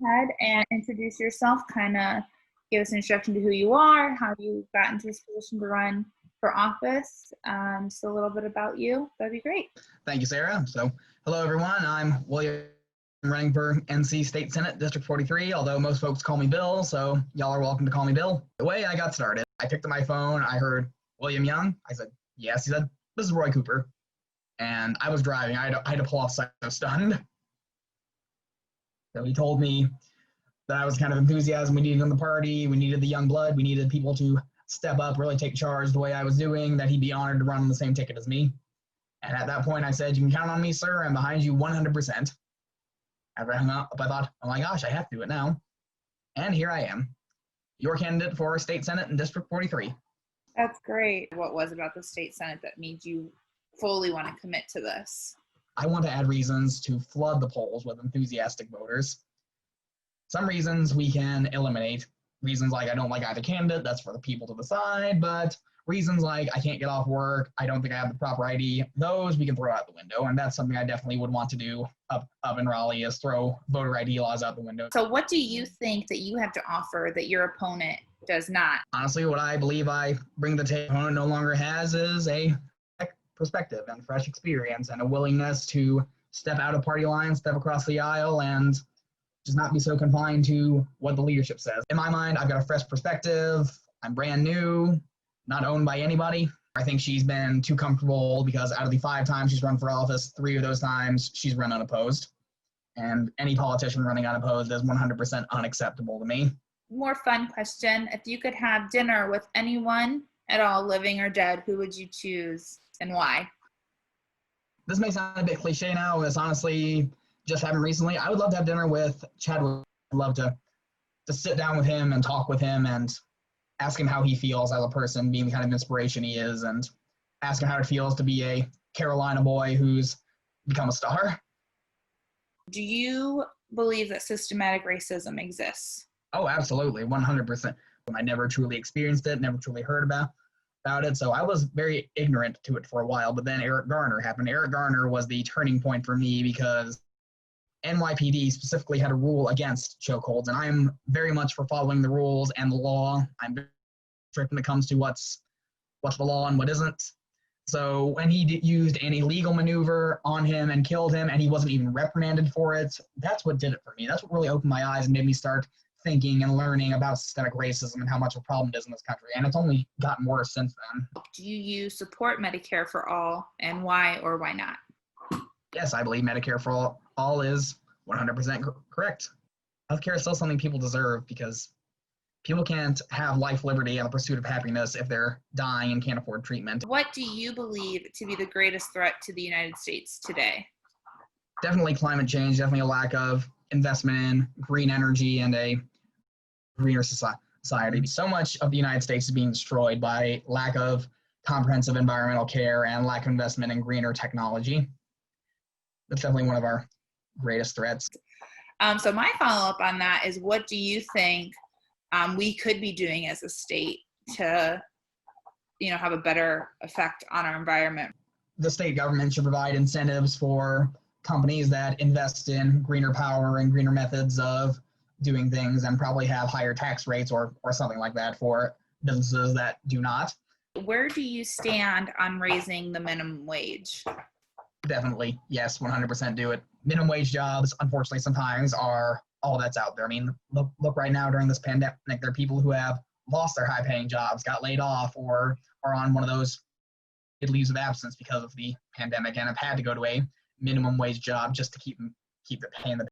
ahead and introduce yourself, kind of give us an introduction to who you are, how you got into this position to run for office, just a little bit about you. That'd be great. Thank you, Sarah. So, hello, everyone. I'm William, running for NC State Senate, District 43, although most folks call me Bill, so y'all are welcome to call me Bill. The way I got started, I picked up my phone, I heard William Young. I said, yes. He said, this is Roy Cooper. And I was driving. I had to pull off sight. I was stunned. So he told me that I was kind of enthusiasm we needed in the party. We needed the young blood. We needed people to step up, really take charge the way I was doing, that he'd be honored to run on the same ticket as me. And at that point, I said, you can count on me, sir. I'm behind you 100%. After I hung up, I thought, oh my gosh, I have to do it now. And here I am, your candidate for State Senate in District 43. That's great. What was about the State Senate that made you fully want to commit to this? I want to add reasons to flood the polls with enthusiastic voters. Some reasons we can eliminate. Reasons like I don't like either candidate, that's for the people to decide, but reasons like I can't get off work, I don't think I have the proper ID, those we can throw out the window, and that's something I definitely would want to do up in Raleigh, is throw voter ID laws out the window. So what do you think that you have to offer that your opponent does not? Honestly, what I believe I bring to the table opponent no longer has is a perspective and fresh experience and a willingness to step out of party lines, step across the aisle, and just not be so confined to what the leadership says. In my mind, I've got a fresh perspective. I'm brand new, not owned by anybody. I think she's been too comfortable because out of the 5 times she's run for office, 3 of those times she's run unopposed. And any politician running unopposed is 100% unacceptable to me. More fun question. If you could have dinner with anyone at all, living or dead, who would you choose and why? This may sound a bit cliche now. It's honestly just happened recently. I would love to have dinner with Chadwick. I'd love to sit down with him and talk with him and ask him how he feels as a person, being the kind of inspiration he is, and ask him how it feels to be a Carolina boy who's become a star. Do you believe that systematic racism exists? Oh, absolutely, 100%. I never truly experienced it, never truly heard about it, so I was very ignorant to it for a while, but then Eric Garner happened. Eric Garner was the turning point for me because NYPD specifically had a rule against chokeholds, and I'm very much for following the rules and the law. I'm very strict when it comes to what's the law and what isn't. So when he used an illegal maneuver on him and killed him, and he wasn't even reprimanded for it, that's what did it for me. That's what really opened my eyes and made me start thinking and learning about systemic racism and how much of a problem it is in this country. And it's only gotten worse since then. Do you support Medicare for all, and why or why not? Yes, I believe Medicare for all is 100% correct. Healthcare is still something people deserve because people can't have life, liberty, and the pursuit of happiness if they're dying and can't afford treatment. What do you believe to be the greatest threat to the United States today? Definitely climate change, definitely a lack of investment in green energy and a greener society. So much of the United States is being destroyed by lack of comprehensive environmental care and lack of investment in greener technology. That's definitely one of our greatest threats. So my follow-up on that is, what do you think we could be doing as a state to, have a better effect on our environment? The state government should provide incentives for companies that invest in greener power and greener methods of doing things, and probably have higher tax rates or something like that for businesses that do not. Where do you stand on raising the minimum wage? Definitely, yes, 100% do it. Minimum wage jobs, unfortunately, sometimes are all that's out there. I mean, look right now during this pandemic, there are people who have lost their high-paying jobs, got laid off, or are on one of those leaves of absence because of the pandemic and have had to go to a minimum wage job just to keep the pay in the